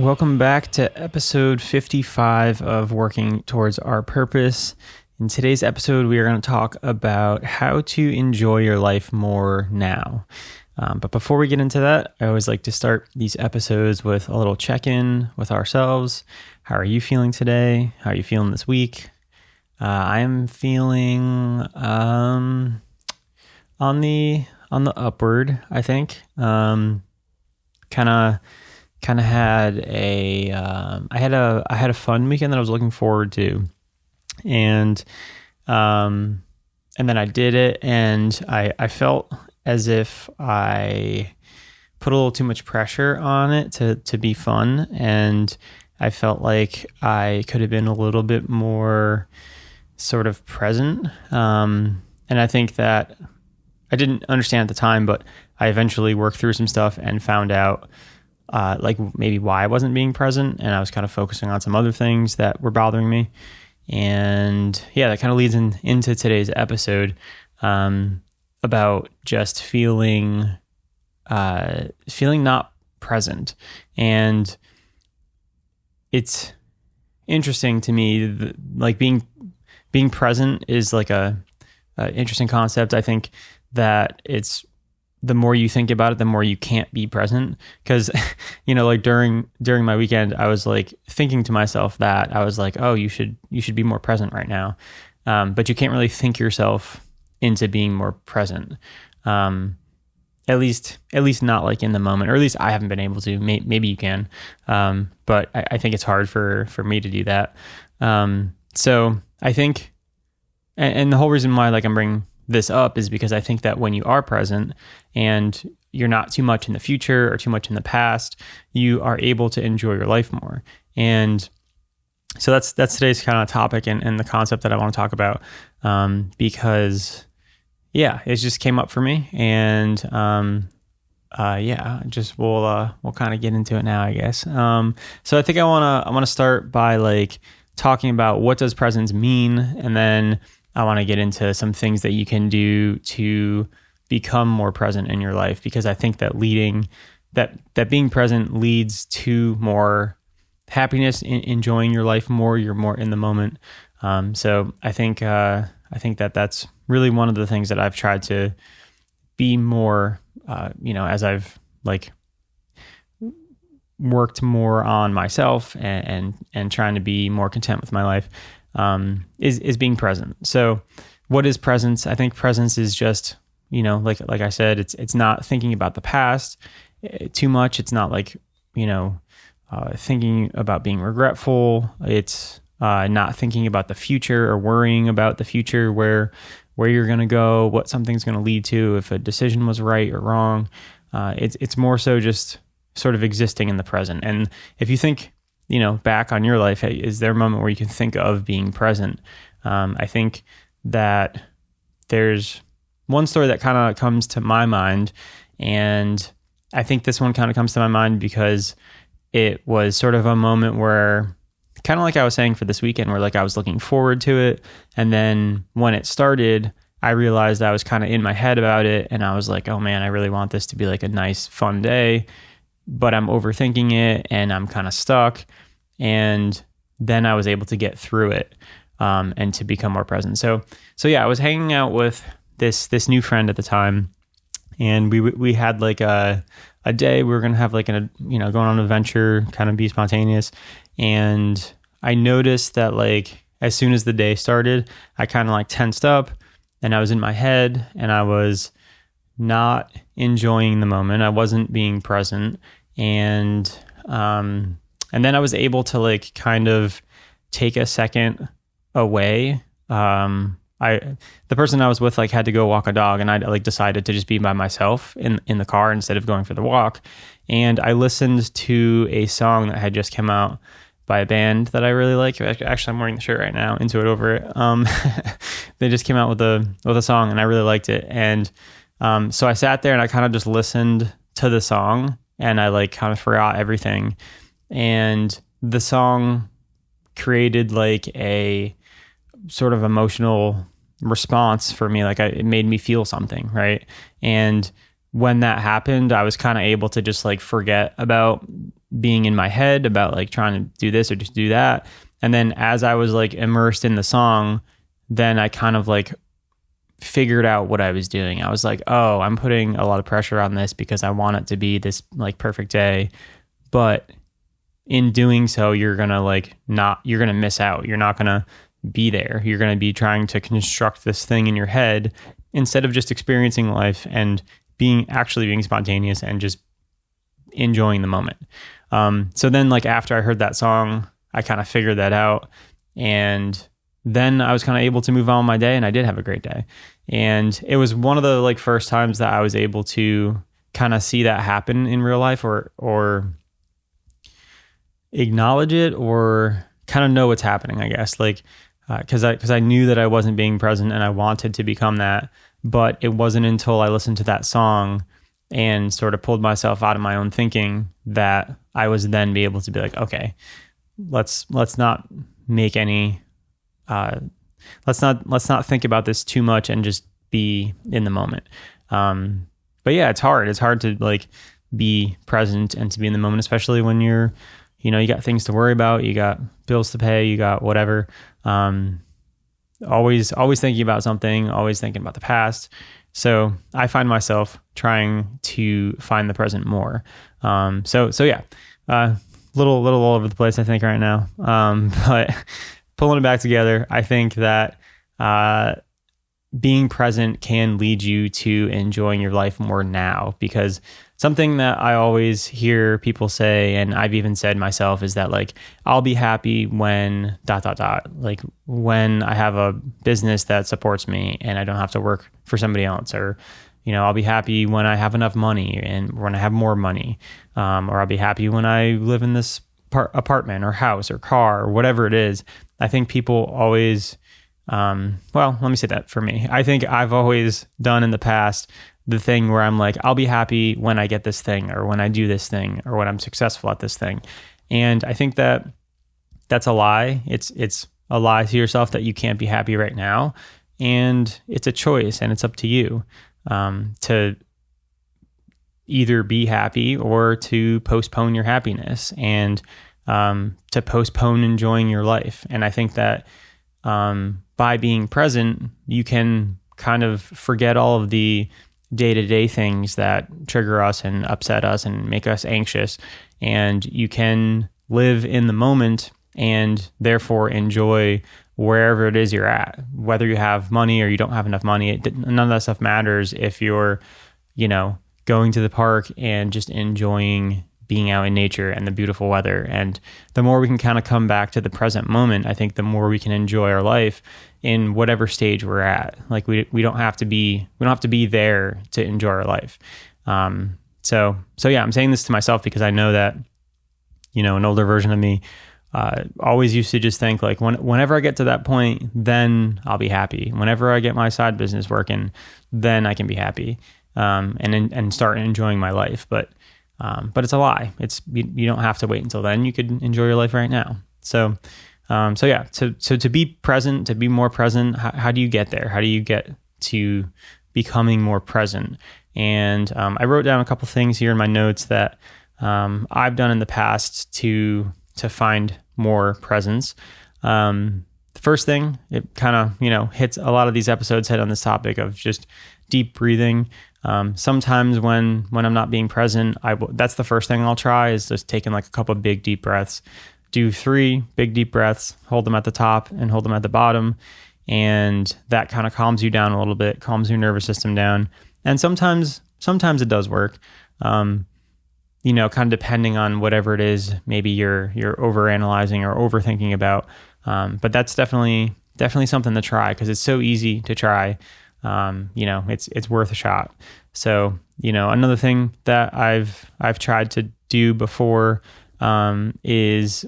Welcome back to episode 55 of Working Towards Our Purpose. In today's episode, we are going to talk about how to enjoy your life more now. But before we get into that, I always like to start these episodes with a little check-in with ourselves. How are you feeling today? How are you feeling this week? I am feeling on the upward, I think. Kind of had I had a fun weekend that I was looking forward to, and then I did it, and I felt as if I put a little too much pressure on it to be fun, and I felt like I could have been a little bit more sort of present, and I think that I didn't understand at the time, but I eventually worked through some stuff and found out like maybe why I wasn't being present, and I was kind of focusing on some other things that were bothering me. And yeah, that kind of leads into today's episode about just feeling not present. And it's interesting to me, like being present is like a interesting concept. I think that it's the more you think about it, the more you can't be present. Because, like during my weekend, I was like thinking to myself that I was like, oh, you should be more present right now. But you can't really think yourself into being more present. At least not like in the moment, or at least I haven't been able to. Maybe you can. But I think it's hard for me to do that. So I think, and the whole reason why like I'm bringing this up is because I think that when you are present and you're not too much in the future or too much in the past, you are able to enjoy your life more. And so that's today's kind of topic and the concept that I want to talk about, because yeah, it just came up for me, and just we'll kind of get into it now, I guess. So I think I want to start by like talking about what does presence mean, and then I want to get into some things that you can do to become more present in your life, because I think that that being present leads to more happiness, enjoying your life more. You're more in the moment. So I think that that's really one of the things that I've tried to be more, as I've like worked more on myself and trying to be more content with my life. Is being present. So what is presence? I think presence is just, like I said, it's not thinking about the past too much. It's not like, thinking about being regretful. It's not thinking about the future or worrying about the future, where you're going to go, what something's going to lead to, if a decision was right or wrong. It's more so just sort of existing in the present. And if you think, back on your life, is there a moment where you can think of being present? I think that there's one story that kind of comes to my mind, and I think this one kind of comes to my mind because it was sort of a moment where, kind of like I was saying for this weekend, where like I was looking forward to it, and then when it started, I realized I was kind of in my head about it, and I was like, oh man, I really want this to be like a nice, fun day, but I'm overthinking it and I'm kind of stuck. And then I was able to get through it, and to become more present. So yeah, I was hanging out with this new friend at the time, and we had like a day we were going to have like going on an adventure, kind of be spontaneous. And I noticed that like, as soon as the day started, I kind of like tensed up, and I was in my head, and I was not enjoying the moment. I wasn't being present. And then I was able to like kind of take a second away. The person I was with like had to go walk a dog, and I like decided to just be by myself in the car instead of going for the walk. And I listened to a song that had just come out by a band that I really like. Actually, I'm wearing the shirt right now, Into It Over It. They just came out with a song, and I really liked it. And so I sat there and I kind of just listened to the song, and I like kind of forgot everything. And the song created like a sort of emotional response for me. Like it made me feel something, right? And when that happened, I was kind of able to just like forget about being in my head about like trying to do this or just do that. And then as I was like immersed in the song, then I kind of like figured out what I was doing. I was like, oh, I'm putting a lot of pressure on this because I want it to be this like perfect day. But in doing so, you're going to miss out. You're not going to be there. You're going to be trying to construct this thing in your head instead of just experiencing life and being spontaneous and just enjoying the moment. So then like after I heard that song, I kind of figured that out, and then I was kind of able to move on with my day, and I did have a great day. And it was one of the like first times that I was able to kind of see that happen in real life, or acknowledge it, or kind of know what's happening, I guess. Like, cause I knew that I wasn't being present and I wanted to become that, but it wasn't until I listened to that song and sort of pulled myself out of my own thinking that I was then be able to be like, okay, let's not make any, let's not think about this too much and just be in the moment. But yeah, it's hard to like be present and to be in the moment, especially when you got things to worry about, you got bills to pay, you got whatever. Always thinking about something, always thinking about the past. So I find myself trying to find the present more. So yeah, little all over the place, I think, right now. But pulling it back together, I think that being present can lead you to enjoying your life more now, because something that I always hear people say, and I've even said myself, is that like, I'll be happy when ... like when I have a business that supports me and I don't have to work for somebody else, or, I'll be happy when I have enough money and when I have more money, or I'll be happy when I live in this apartment or house or car or whatever it is. I think people always, well, let me say that for me. I think I've always done in the past the thing where I'm like, I'll be happy when I get this thing, or when I do this thing, or when I'm successful at this thing. And I think that that's a lie. It's a lie to yourself that you can't be happy right now. And it's a choice, and it's up to you to either be happy or to postpone your happiness, and to postpone enjoying your life. And I think that by being present, you can kind of forget all of the day-to-day things that trigger us and upset us and make us anxious, and you can live in the moment and therefore enjoy wherever it is you're at, whether you have money or you don't have enough money. None of that stuff matters if you're going to the park and just enjoying being out in nature and the beautiful weather. And the more we can kind of come back to the present moment, I think the more we can enjoy our life in whatever stage we're at. Like we don't have to be there to enjoy our life. So yeah, I'm saying this to myself because I know that, an older version of me always used to just think like, whenever I get to that point, then I'll be happy. Whenever I get my side business working, then I can be happy, and start enjoying my life. But it's a lie. You don't have to wait until then. You could enjoy your life right now. So yeah, to be present, to be more present, how do you get there? How do you get to becoming more present? And I wrote down a couple things here in my notes that I've done in the past to find more presence. The first thing, it kind of, hits a lot of these episodes hit on this topic of just deep breathing. Sometimes when I'm not being present, that's the first thing I'll try, is just taking like a couple of big deep breaths. Do 3 big deep breaths, hold them at the top and hold them at the bottom. And that kind of calms you down a little bit, calms your nervous system down. And sometimes it does work. Kind of depending on whatever it is, maybe you're overanalyzing or overthinking about. But that's definitely something to try, because it's so easy to try. It's worth a shot. So, another thing that I've tried to do before, is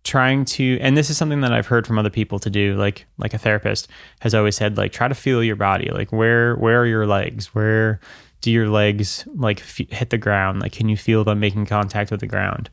trying to, and this is something that I've heard from other people to do, like a therapist has always said, like, try to feel your body. Like, where are your legs? Where do your legs like hit the ground? Like, can you feel them making contact with the ground?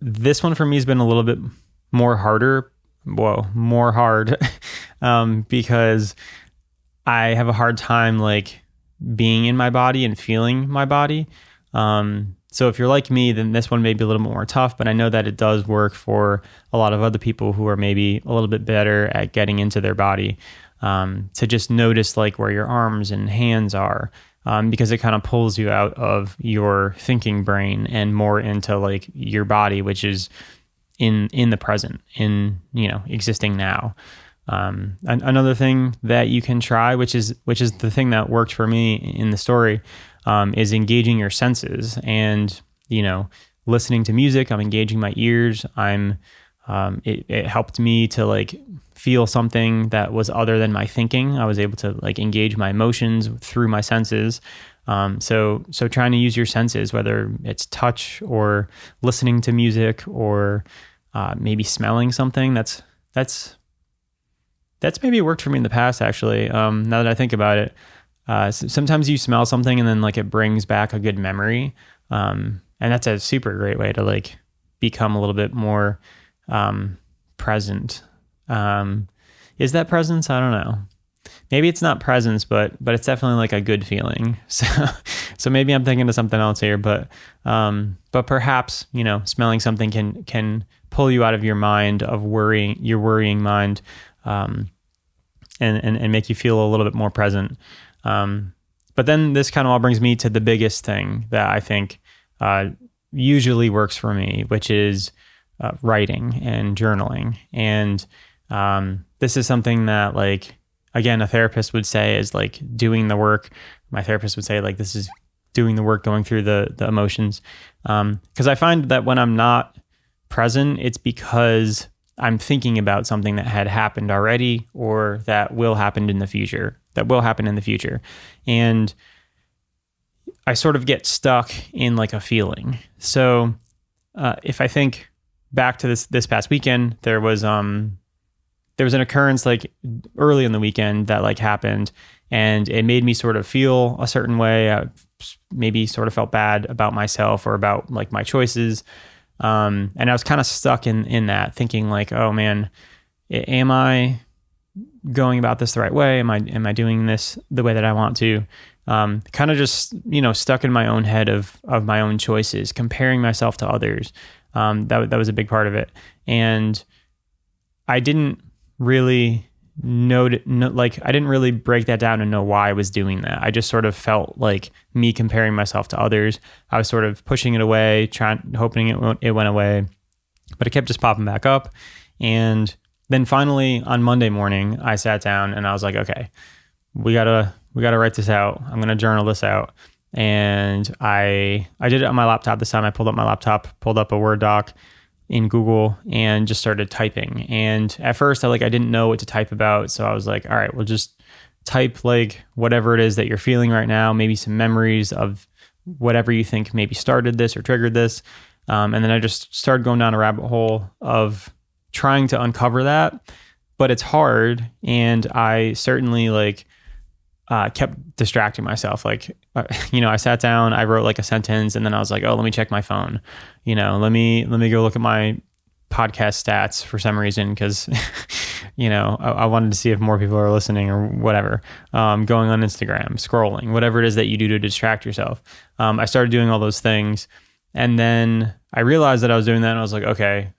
This one for me has been a little bit more hard, because I have a hard time like being in my body and feeling my body. So if you're like me, then this one may be a little bit more tough, but I know that it does work for a lot of other people who are maybe a little bit better at getting into their body, to just notice like where your arms and hands are, because it kind of pulls you out of your thinking brain and more into like your body, which is in the present, in, existing now. Another thing that you can try, which is the thing that worked for me in the story, is engaging your senses and, listening to music. I'm engaging my ears. It helped me to like feel something that was other than my thinking. I was able to like engage my emotions through my senses. So trying to use your senses, whether it's touch or listening to music or maybe smelling something, that's maybe worked for me in the past, actually. Now that I think about it, sometimes you smell something and then like it brings back a good memory. And that's a super great way to like become a little bit more present. Is that presence? I don't know. Maybe it's not presence, but it's definitely like a good feeling. So maybe I'm thinking of something else here, but perhaps, smelling something can pull you out of your mind of your worrying mind, and make you feel a little bit more present. But then this kind of all brings me to the biggest thing that I think usually works for me, which is writing and journaling. And this is something that, like, again, a therapist would say is like doing the work. My therapist would say like this is doing the work, going through the emotions. Because I find that when I'm not present, it's because I'm thinking about something that had happened already or that will happen in the future. And I sort of get stuck in like a feeling. So if I think back to this past weekend, there was an occurrence like early in the weekend that like happened, and it made me sort of feel a certain way. I maybe sort of felt bad about myself or about like my choices. And I was kind of stuck in that, thinking like, oh man, am I going about this the right way? Am I doing this the way that I want to? Kind of just, stuck in my own head of my own choices, comparing myself to others. That was a big part of it. And I didn't really I didn't really break that down and know why I was doing that. I just sort of felt like me comparing myself to others. I was sort of pushing it away, hoping it went away, but it kept just popping back up. And then finally on Monday morning, I sat down and I was like, okay, we gotta write this out. I'm gonna journal this out. And I did it on my laptop this time. I pulled up my laptop, pulled up a Word doc in Google and just started typing. And at first I didn't know what to type about. So I was like, all right, we'll just type like whatever it is that you're feeling right now, maybe some memories of whatever you think maybe started this or triggered this. And then I just started going down a rabbit hole of trying to uncover that, but it's hard. And I certainly kept distracting myself. I sat down, I wrote like a sentence, and then I was like, oh, let me check my phone. Let me go look at my podcast stats for some reason. Cause I wanted to see if more people are listening or whatever. Going on Instagram, scrolling, whatever it is that you do to distract yourself. I started doing all those things. And then I realized that I was doing that, and I was like, okay,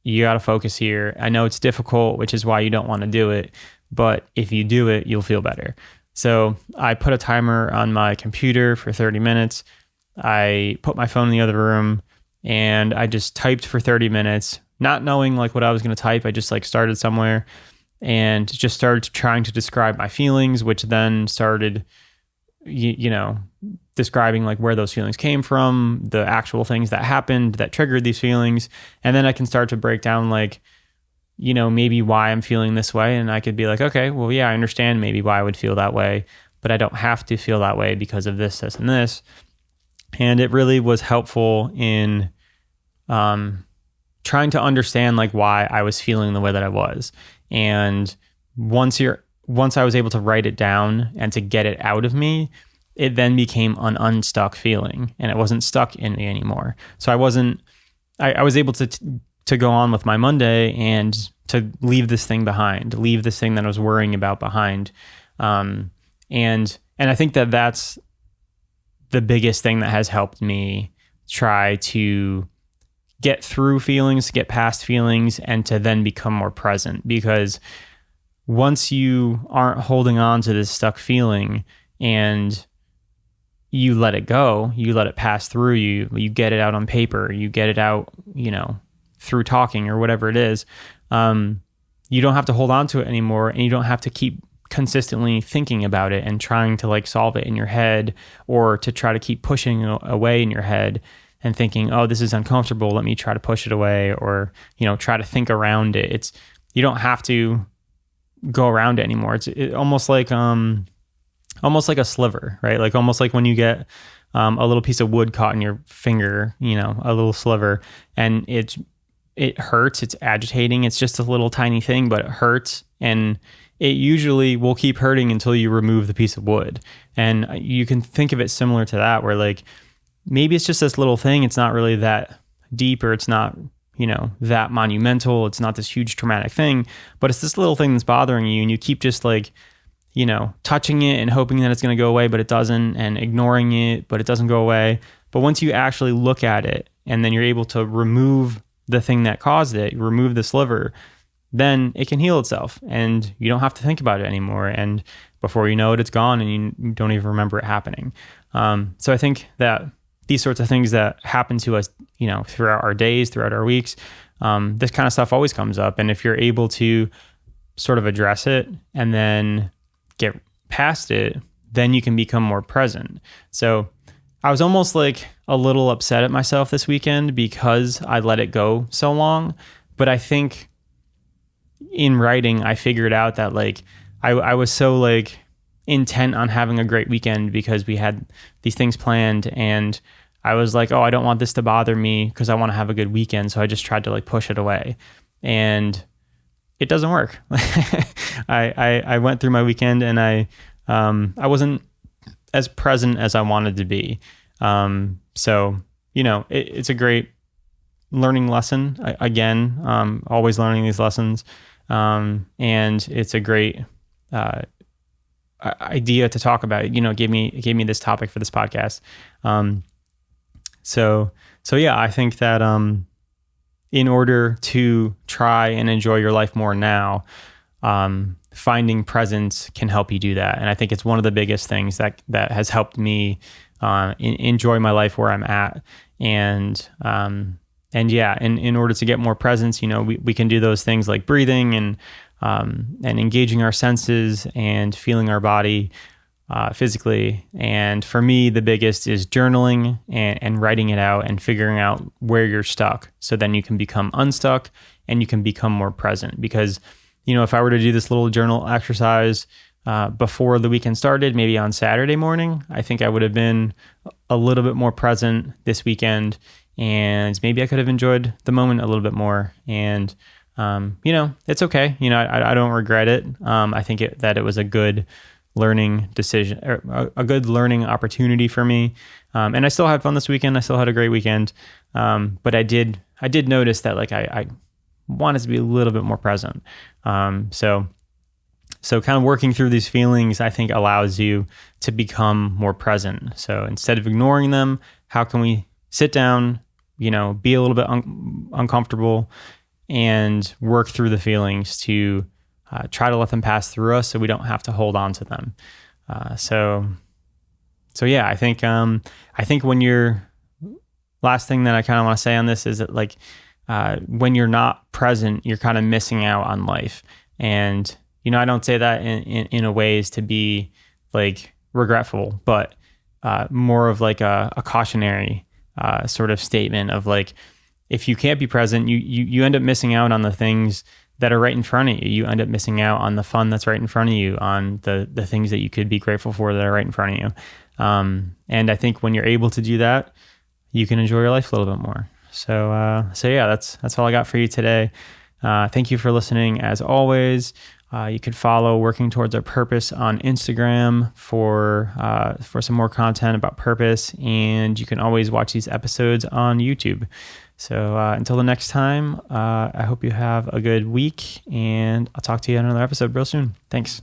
you got to focus here. I know it's difficult, which is why you don't want to do it. But if you do it, you'll feel better. So I put a timer on my computer for 30 minutes. I put my phone in the other room and I just typed for 30 minutes, not knowing what I was going to type. I just started somewhere and just started trying to describe my feelings, which then started, describing where those feelings came from, the actual things that happened that triggered these feelings. And then I can start to break down maybe why I'm feeling this way. And I could be like, okay, well, yeah, I understand maybe why I would feel that way, but I don't have to feel that way because of this, this, and this. And it really was helpful in trying to understand why I was feeling the way that I was. And once I was able to write it down and to get it out of me, it then became an unstuck feeling, and it wasn't stuck in me anymore. So I was able to go on with my Monday and to leave this thing behind, leave this thing that I was worrying about behind. And I think that that's the biggest thing that has helped me try to get through feelings, get past feelings, and to then become more present. Because once you aren't holding on to this stuck feeling and you let it go, you let it pass through you get it out on paper, you get it out, through talking or whatever it is, you don't have to hold on to it anymore, and you don't have to keep consistently thinking about it and trying to like solve it in your head, or to try to keep pushing away in your head and thinking, oh, this is uncomfortable, let me try to push it away, or try to think around it. You don't have to go around it anymore. It's almost like a sliver, right? Like almost like when you get a little piece of wood caught in your finger, a little sliver, and it hurts, it's agitating, it's just a little tiny thing, but it hurts, and it usually will keep hurting until you remove the piece of wood. And you can think of it similar to that, where like maybe it's just this little thing, it's not really that deep, or it's not that monumental, it's not this huge traumatic thing, but it's this little thing that's bothering you, and you keep just like touching it and hoping that it's going to go away, but it doesn't, and ignoring it, but it doesn't go away. But once you actually look at it, and then you're able to remove the thing that caused it, remove the sliver, then it can heal itself, and you don't have to think about it anymore. And before you know it, it's gone, and you don't even remember it happening. So I think that these sorts of things that happen to us, throughout our days, throughout our weeks, this kind of stuff always comes up. And if you're able to sort of address it and then get past it, then you can become more present. So I was almost like a little upset at myself this weekend because I let it go so long. But I think in writing, I figured out that like I was so like intent on having a great weekend because we had these things planned, and I was like, oh, I don't want this to bother me because I want to have a good weekend. So I just tried to like push it away, and it doesn't work. I went through my weekend, and I wasn't as present as I wanted to be. So, it's a great learning lesson. Again, always learning these lessons. And it's a great idea to talk about. It gave me this topic for this podcast. So yeah, I think that in order to try and enjoy your life more now, finding presence can help you do that. And I think it's one of the biggest things that has helped me enjoy my life where I'm at. And yeah, in order to get more presence, we can do those things like breathing and engaging our senses and feeling our body physically. And for me, the biggest is journaling and writing it out and figuring out where you're stuck. So then you can become unstuck and you can become more present. Because, if I were to do this little journal exercise before the weekend started, maybe on Saturday morning, I think I would have been a little bit more present this weekend, and maybe I could have enjoyed the moment a little bit more. And, it's okay. I don't regret it. I think that it was a good learning decision, or a good learning opportunity for me. And I still had fun this weekend. I still had a great weekend. But I did notice that like I wanted to be a little bit more present. So kind of working through these feelings, I think, allows you to become more present. So instead of ignoring them, how can we sit down, be a little bit uncomfortable, and work through the feelings to try to let them pass through us so we don't have to hold on to them. So yeah, I think when you're, last thing that I kind of want to say on this is that like, when you're not present, you're kind of missing out on life. And, I don't say that in a ways to be like regretful, but more of like a cautionary sort of statement of like, if you can't be present, you end up missing out on the things that are right in front of you. You end up missing out on the fun that's right in front of you, on the things that you could be grateful for that are right in front of you. And I think when you're able to do that, you can enjoy your life a little bit more. So yeah, that's all I got for you today. Thank you for listening. As always, you could follow Working Towards Our Purpose on Instagram for some more content about purpose, and you can always watch these episodes on YouTube. So until the next time, I hope you have a good week, and I'll talk to you in another episode real soon. Thanks.